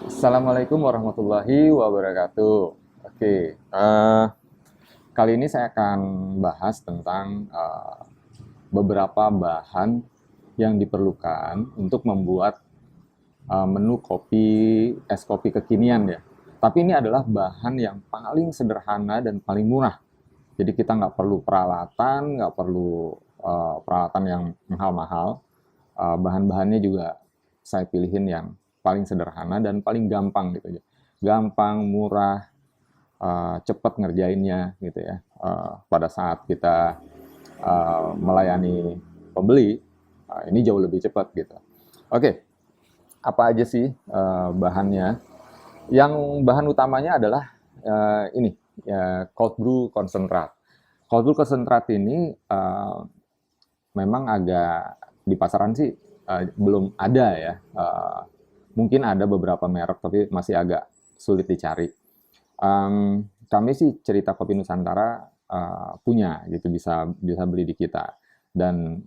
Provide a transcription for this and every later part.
Assalamualaikum warahmatullahi wabarakatuh. Oke, kali ini saya akan bahas tentang beberapa bahan yang diperlukan untuk membuat menu kopi, es kopi kekinian ya. Tapi ini adalah bahan yang paling sederhana dan paling murah. Jadi kita nggak perlu peralatan, nggak perlu peralatan yang mahal-mahal. Bahan-bahannya juga saya pilihin yang paling sederhana dan paling gampang gitu ya. Gampang, murah, cepat ngerjainnya gitu ya. Pada saat kita melayani pembeli, ini jauh lebih cepat gitu. Oke, apa aja sih bahannya? Yang bahan utamanya adalah ini, cold brew konsentrat. Cold brew konsentrat ini memang agak di pasaran sih belum ada ya. Mungkin ada beberapa merek tapi masih agak sulit dicari. Kami sih cerita Kopi Nusantara punya gitu, bisa bisa beli di kita, dan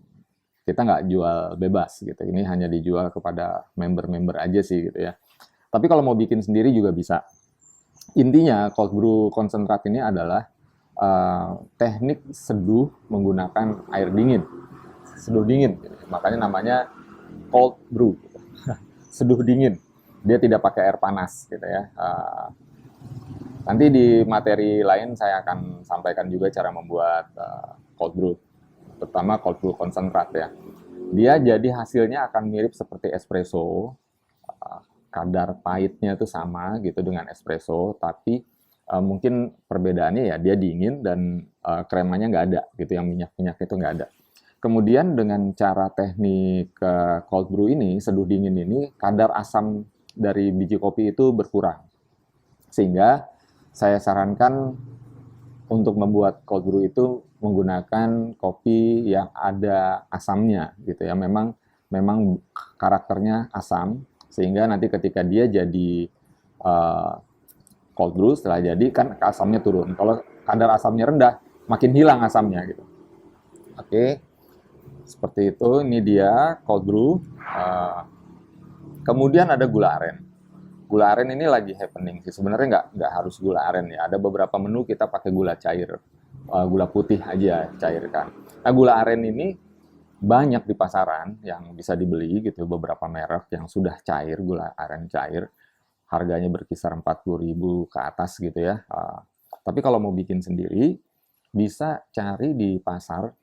kita nggak jual bebas gitu. Ini hanya dijual kepada member-member aja sih gitu ya. Tapi kalau mau bikin sendiri juga bisa. Intinya cold brew konsentrat ini adalah teknik seduh menggunakan air dingin, seduh dingin. Makanya namanya cold brew, seduh dingin. Dia tidak pakai air panas gitu ya. Nanti di materi lain saya akan sampaikan juga cara membuat cold brew, terutama cold brew konsentrat ya. Dia jadi hasilnya akan mirip seperti espresso, kadar pahitnya itu sama gitu dengan espresso, tapi mungkin perbedaannya ya dia dingin dan kremanya nggak ada gitu, yang minyak-minyak itu nggak ada. Kemudian dengan cara teknik cold brew ini, seduh dingin ini, kadar asam dari biji kopi itu berkurang. Sehingga saya sarankan untuk membuat cold brew itu menggunakan kopi yang ada asamnya gitu ya. Memang karakternya asam, sehingga nanti ketika dia jadi cold brew, setelah jadi kan asamnya turun. Kalau kadar asamnya rendah, makin hilang asamnya gitu. Oke, seperti itu. Ini dia cold brew. Kemudian ada gula aren. Gula aren ini lagi happening sih. Sebenarnya nggak harus gula aren ya. Ada beberapa menu kita pakai gula cair, gula putih aja cairkan. Nah, gula aren ini banyak di pasaran yang bisa dibeli gitu. Beberapa merek yang sudah cair, gula aren cair. Harganya berkisar 40.000 ke atas gitu ya. Tapi kalau mau bikin sendiri, bisa cari di pasar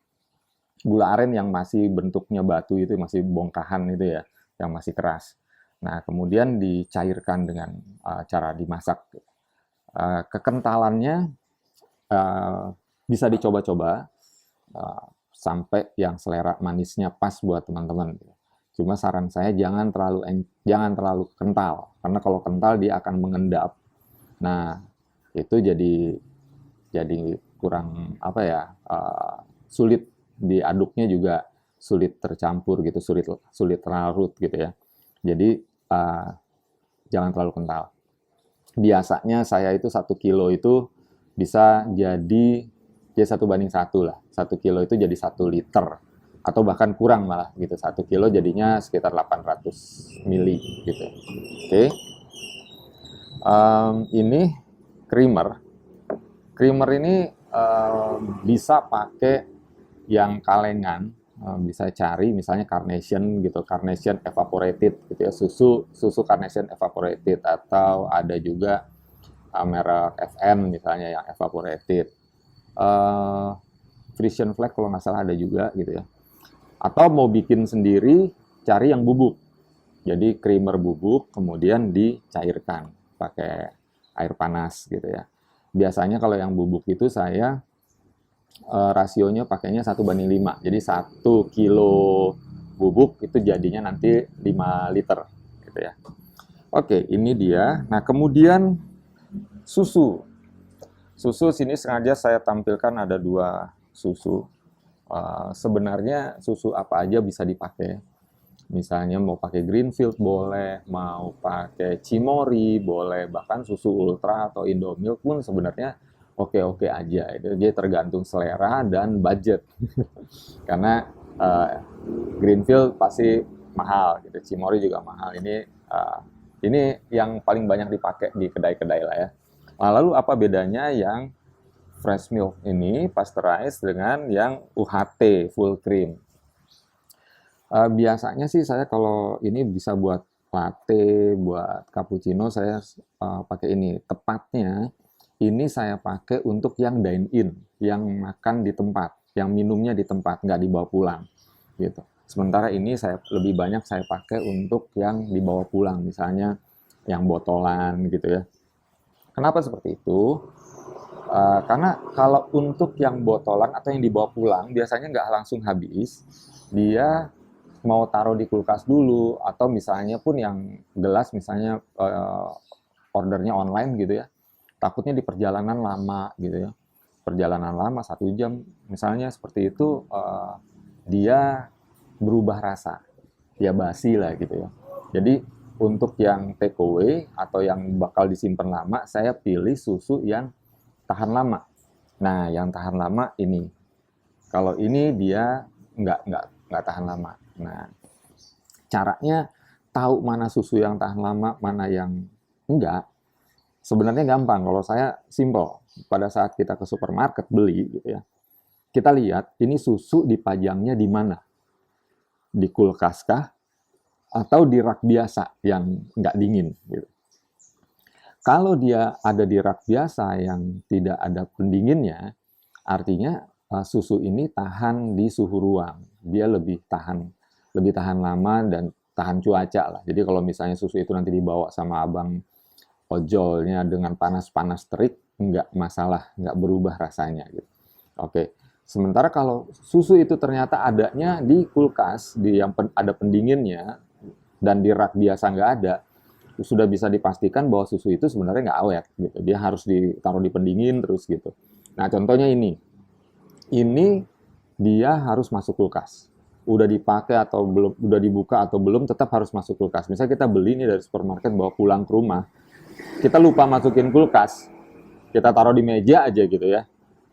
gula aren yang masih bentuknya batu itu, masih bongkahan itu ya, yang masih keras. Nah, kemudian dicairkan dengan cara dimasak. Kekentalannya bisa dicoba-coba sampai yang selera manisnya pas buat teman-teman. Cuma saran saya jangan terlalu kental, karena kalau kental dia akan mengendap. Nah, itu jadi kurang apa ya, sulit diaduknya, juga sulit tercampur gitu, sulit larut gitu ya. Jadi jangan terlalu kental. Biasanya saya itu 1 kilo itu bisa jadi 1 banding 1 lah. 1 kilo itu jadi 1 liter, atau bahkan kurang malah gitu. 1 kilo jadinya sekitar 800 mili gitu. Oke. Ini creamer. Creamer ini bisa pakai yang kalengan, bisa cari misalnya Carnation gitu, Carnation evaporated gitu ya, susu Carnation evaporated, atau ada juga merek FN misalnya yang evaporated. Frisian Flag kalau nggak salah ada juga gitu ya. Atau mau bikin sendiri, cari yang bubuk. Jadi creamer bubuk kemudian dicairkan pakai air panas gitu ya. Biasanya kalau yang bubuk itu saya rasionya pakainya 1 banding 5. Jadi 1 kilo bubuk itu jadinya nanti 5 liter gitu ya. Oke, ini dia. Nah, kemudian susu. Susu sini sengaja saya tampilkan ada 2 susu. Sebenarnya susu apa aja bisa dipakai. Misalnya mau pakai Greenfield boleh, mau pakai Cimory boleh, bahkan susu Ultra atau Indomilk pun sebenarnya oke-oke aja. Itu dia tergantung selera dan budget. Karena Greenfield pasti mahal gitu, Cimory juga mahal. Ini Ini yang paling banyak dipakai di kedai-kedai lah ya. Nah, lalu apa bedanya yang fresh milk ini pasteurized dengan yang UHT full cream? Biasanya sih saya kalau ini bisa buat latte, buat cappuccino saya pakai ini. Tepatnya ini saya pakai untuk yang dine in, yang makan di tempat, yang minumnya di tempat, nggak dibawa pulang, gitu. Sementara ini saya lebih banyak saya pakai untuk yang dibawa pulang, misalnya yang botolan gitu ya. Kenapa seperti itu? Karena kalau untuk yang botolan atau yang dibawa pulang biasanya nggak langsung habis, dia mau taruh di kulkas dulu atau misalnya pun yang gelas misalnya ordernya online gitu ya, takutnya di perjalanan lama gitu ya, perjalanan lama 1 jam misalnya seperti itu, dia berubah rasa, ya basi lah gitu ya. Jadi untuk yang take away atau yang bakal disimpan lama, saya pilih susu yang tahan lama. Nah, yang tahan lama ini. Kalau ini dia nggak tahan lama. Nah, caranya tahu mana susu yang tahan lama, mana yang enggak. Sebenarnya gampang. Kalau saya simple. Pada saat kita ke supermarket beli gitu ya, kita lihat ini susu dipajangnya di mana. Di kulkas kah? Atau di rak biasa yang nggak dingin gitu. Kalau dia ada di rak biasa yang tidak ada pendinginnya, artinya susu ini tahan di suhu ruang. Dia lebih tahan lama dan tahan cuaca lah. Jadi kalau misalnya susu itu nanti dibawa sama abang ojolnya dengan panas-panas terik, nggak masalah, nggak berubah rasanya gitu. Oke. Sementara kalau susu itu ternyata adanya di kulkas, di yang ada pendinginnya, dan di rak biasa nggak ada, sudah bisa dipastikan bahwa susu itu sebenarnya nggak awet gitu. Dia harus ditaruh di pendingin terus gitu. Nah, contohnya ini dia harus masuk kulkas. Udah dipakai atau belum, udah dibuka atau belum, tetap harus masuk kulkas. Misalnya kita beli ini dari supermarket bawa pulang ke rumah, kita lupa masukin kulkas, kita taruh di meja aja gitu ya.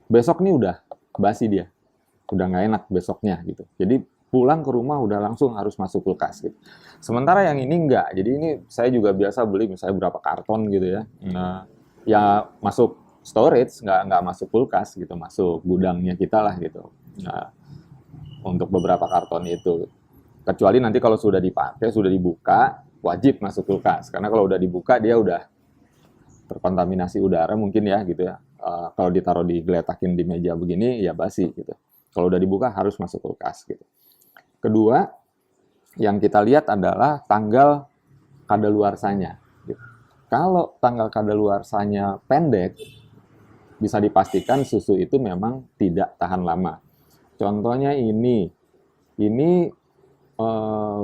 Besok nih udah basi dia, udah nggak enak besoknya gitu. Jadi pulang ke rumah udah langsung harus masuk kulkas gitu. Sementara yang ini enggak. Jadi ini saya juga biasa beli misalnya berapa karton gitu ya. Nah, ya masuk storage, nggak masuk kulkas gitu, masuk gudangnya kita lah gitu. Nah, untuk beberapa karton itu. Kecuali nanti kalau sudah dipakai, sudah dibuka, wajib masuk kulkas. Karena kalau udah dibuka dia udah terkontaminasi udara mungkin ya gitu ya. Kalau ditaruh digeletakin di meja begini ya basi gitu. Kalau udah dibuka harus masuk kulkas gitu. Kedua, yang kita lihat adalah tanggal kadaluarsanya. Kalau tanggal kadaluarsanya pendek, bisa dipastikan susu itu memang tidak tahan lama. Contohnya ini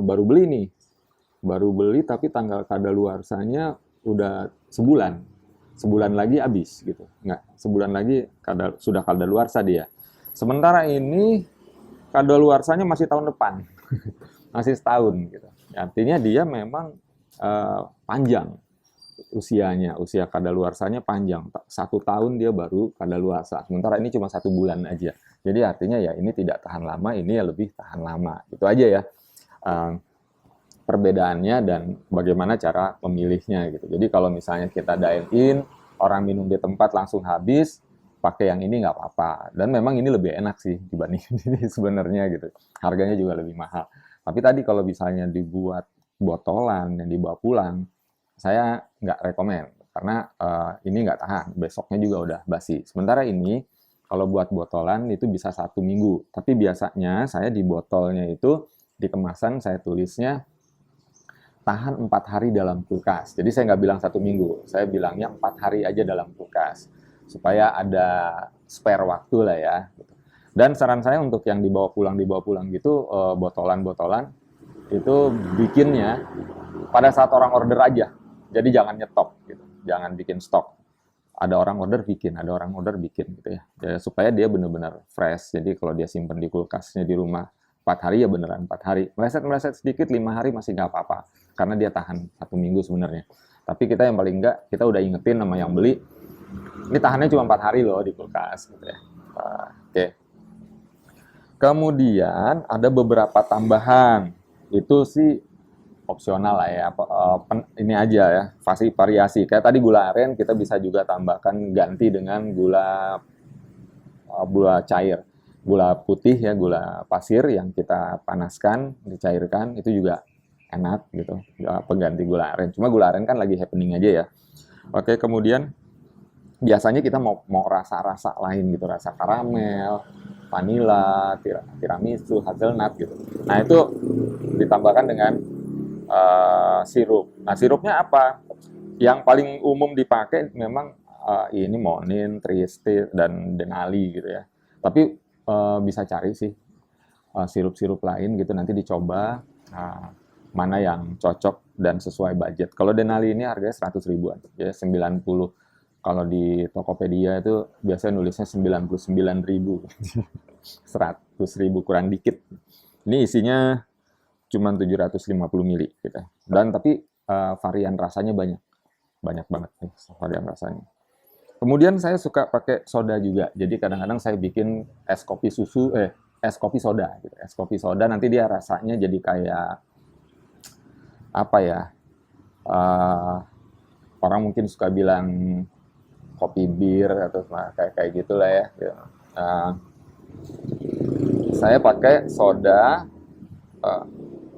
baru beli nih, tapi tanggal kadaluarsanya udah sebulan lagi habis gitu. Nggak, sebulan lagi sudah kadaluarsa dia. Sementara ini kadaluarsanya masih tahun depan, masih setahun gitu. Artinya dia memang panjang usianya, usia kadaluarsanya panjang. 1 tahun dia baru kadaluarsa. Sementara ini cuma 1 bulan aja. Jadi artinya ya ini tidak tahan lama, ini ya lebih tahan lama. Itu aja ya perbedaannya dan bagaimana cara memilihnya gitu. Jadi kalau misalnya kita dine in, orang minum di tempat langsung habis, pakai yang ini nggak apa-apa. Dan memang ini lebih enak sih dibanding ini sebenarnya gitu. Harganya juga lebih mahal. Tapi tadi kalau misalnya dibuat botolan yang dibawa pulang, saya nggak rekomen. Karena ini nggak tahan. Besoknya juga udah basi. Sementara ini, kalau buat botolan itu bisa 1 minggu. Tapi biasanya saya di botolnya itu, di kemasan saya tulisnya tahan 4 hari dalam kulkas. Jadi saya nggak bilang 1 minggu. Saya bilangnya 4 hari aja dalam kulkas supaya ada spare waktu lah ya. Dan saran saya untuk yang dibawa pulang gitu, botolan-botolan itu bikinnya pada saat orang order aja. Jadi jangan nyetok gitu, jangan bikin stok. Ada orang order bikin gitu ya. Supaya dia benar-benar fresh. Jadi kalau dia simpen di kulkasnya di rumah 4 hari ya beneran 4 hari. Meleset sedikit 5 hari masih nggak apa-apa. Karena dia tahan 1 minggu sebenarnya. Tapi kita yang paling nggak, kita udah ingetin sama yang beli, ini tahannya cuma 4 hari loh di kulkas gitu ya. Oke. Kemudian ada beberapa tambahan. Itu sih opsional lah ya. Ini aja ya, variasi. Kayak tadi gula aren kita bisa juga tambahkan ganti dengan gula cair. Gula putih ya, gula pasir yang kita panaskan, dicairkan, itu juga enak gitu. Pengganti gula aren. Cuma gula aren kan lagi happening aja ya. Oke, kemudian biasanya kita mau rasa-rasa lain gitu, rasa karamel, vanilla, tiramisu, hazelnut gitu. Nah, itu ditambahkan dengan sirup. Nah, sirupnya apa? Yang paling umum dipakai memang ini Monin, Triste, dan Denali gitu ya. Tapi bisa cari sih sirup-sirup lain gitu, nanti dicoba mana yang cocok dan sesuai budget. Kalau Denali ini harganya 100 ribuan, ya 90. Kalau di Tokopedia itu biasanya nulisnya 99 ribu. 100 ribu kurang dikit. Ini isinya cuma 750 mili gitu. Dan tapi varian rasanya banyak. Banyak banget nih varian rasanya. Kemudian saya suka pakai soda juga. Jadi kadang-kadang saya bikin es kopi susu, es kopi soda gitu. Es kopi soda nanti dia rasanya jadi kayak apa ya? Uh, Orang mungkin suka bilang kopi bir atau kayak kayak gitulah ya. Uh, saya pakai soda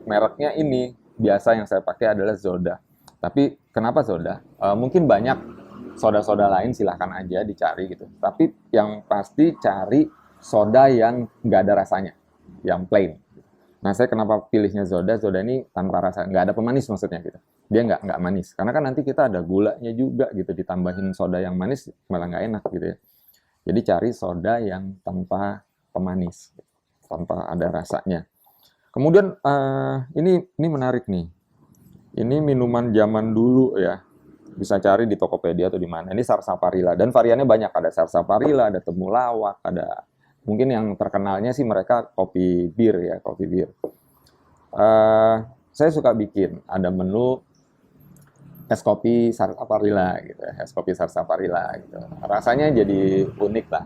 mereknya ini. Biasa yang saya pakai adalah Zoda. Tapi kenapa Zoda? Mungkin banyak soda-soda lain, silahkan aja dicari gitu. Tapi yang pasti cari soda yang nggak ada rasanya, yang plain. Nah, saya kenapa pilihnya Zoda? Zoda ini tanpa rasa, nggak ada pemanis maksudnya gitu. Dia nggak manis. Karena kan nanti kita ada gulanya juga gitu, ditambahin soda yang manis malah nggak enak gitu ya. Jadi cari soda yang tanpa pemanis, tanpa ada rasanya. Kemudian ini menarik nih. Ini minuman zaman dulu ya. Bisa cari di Tokopedia atau di mana. Ini Sarsaparilla dan variannya banyak. Ada Sarsaparilla, ada temulawak, ada mungkin yang terkenalnya sih mereka kopi bir ya, kopi bir. Saya suka bikin ada menu es kopi Sarsaparilla gitu, es kopi Sarsaparilla gitu. Rasanya jadi unik lah.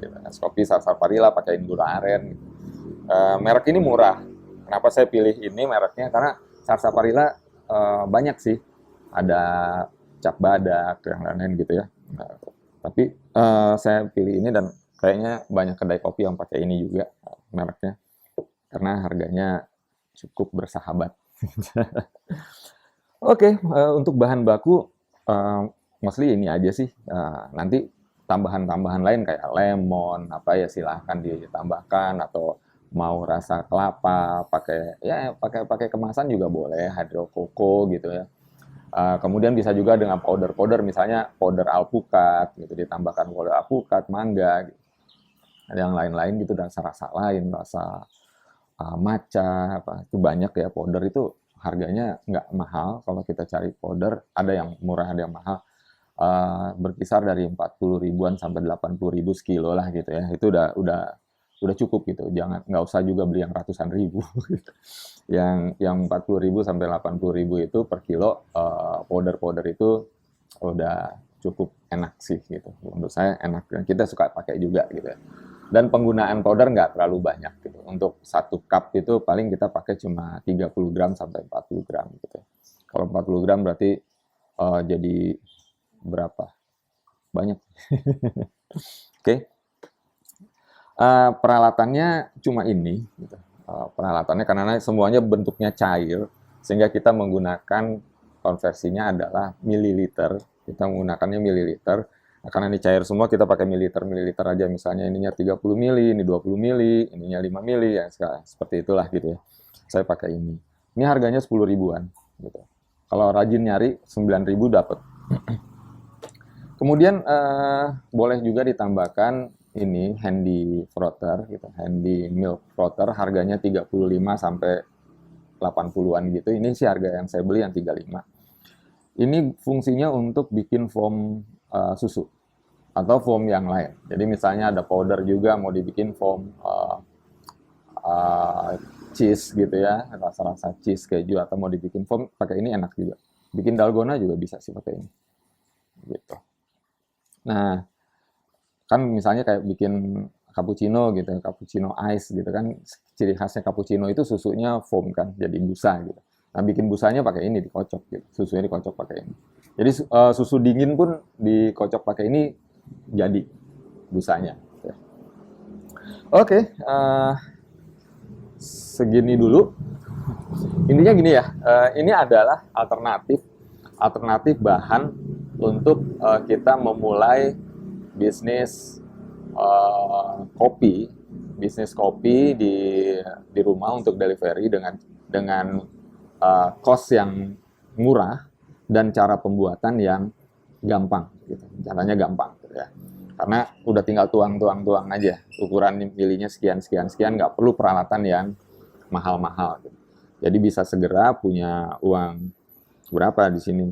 Gitu. Es kopi Sarsaparilla pakai gula aren. Gitu. Merek ini murah. Kenapa saya pilih ini mereknya? Karena Sarsaparilla banyak sih. Ada cap badak, yang lain-lain gitu ya. Nah, tapi saya pilih ini dan kayaknya banyak kedai kopi yang pakai ini juga mereknya. Karena harganya cukup bersahabat. Oke, untuk bahan baku mostly ini aja sih. Nanti tambahan-tambahan lain kayak lemon apa ya silahkan ditambahkan atau mau rasa kelapa pakai kemasan juga boleh hydro coco gitu ya. Kemudian bisa juga dengan powder misalnya powder alpukat gitu ditambahkan powder alpukat, mangga gitu. Ada yang lain-lain gitu dan rasa lain rasa matcha apa itu banyak ya powder itu harganya nggak mahal kalau kita cari powder ada yang murah ada yang mahal berkisar dari 40 ribuan sampai 80 ribu sekilo lah gitu ya itu udah cukup gitu jangan nggak usah juga beli yang ratusan ribu yang 40 ribu sampai 80 ribu itu per kilo powder itu udah cukup enak sih gitu menurut saya enak dan kita suka pakai juga gitu ya dan penggunaan powder nggak terlalu banyak gitu untuk satu cup itu paling kita pakai cuma 30 gram sampai 40 gram gitu kalau 40 gram berarti jadi berapa banyak oke peralatannya cuma ini gitu. Peralatannya karena semuanya bentuknya cair sehingga kita menggunakan konversinya adalah mililiter kita menggunakannya mililiter nah, karena ini cair semua kita pakai mililiter aja misalnya ininya 30 mili ini 20 mili ininya 5 mili ya seperti itulah gitu ya saya pakai ini harganya 10 ribuan gitu kalau rajin nyari 9 ribu dapat kemudian boleh juga ditambahkan ini handy frother gitu, handy milk frother harganya 35 sampai 80-an gitu. Ini sih harga yang saya beli yang 35. Ini fungsinya untuk bikin foam susu atau foam yang lain. Jadi misalnya ada powder juga mau dibikin foam cheese gitu ya, rasa-rasa cheese keju atau mau dibikin foam pakai ini enak juga. Bikin dalgona juga bisa sih pakai ini. Gitu. Nah, kan misalnya kayak bikin cappuccino gitu, cappuccino ice gitu kan, ciri khasnya cappuccino itu susunya foam kan, jadi busa gitu. Nah, bikin busanya pakai ini, dikocok gitu. Susunya dikocok pakai ini. Jadi susu dingin pun dikocok pakai ini jadi busanya. Oke, segini dulu. Intinya gini ya, ini adalah alternatif bahan untuk kita memulai bisnis kopi, di rumah untuk delivery dengan cost yang murah dan cara pembuatan yang gampang gitu. Caranya gampang gitu ya. Karena udah tinggal tuang aja. Ukuran pilihnya sekian, nggak perlu peralatan yang mahal-mahal gitu. Jadi bisa segera punya uang berapa di sini?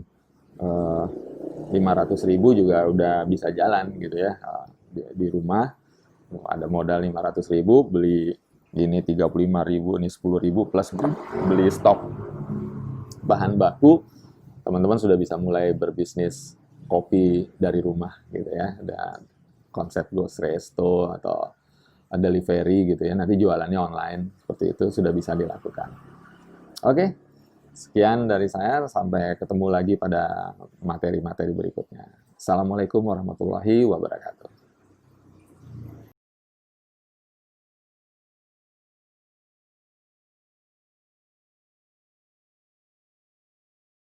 500.000 juga udah bisa jalan gitu ya. Di rumah ada modal 500.000, beli ini 35.000, ini 10.000 plus beli stok bahan baku, teman-teman sudah bisa mulai berbisnis kopi dari rumah gitu ya. Dan konsep ghost resto atau delivery gitu ya, nanti jualannya online, seperti itu sudah bisa dilakukan. Oke, sekian dari saya, sampai ketemu lagi pada materi-materi berikutnya. Assalamualaikum warahmatullahi wabarakatuh.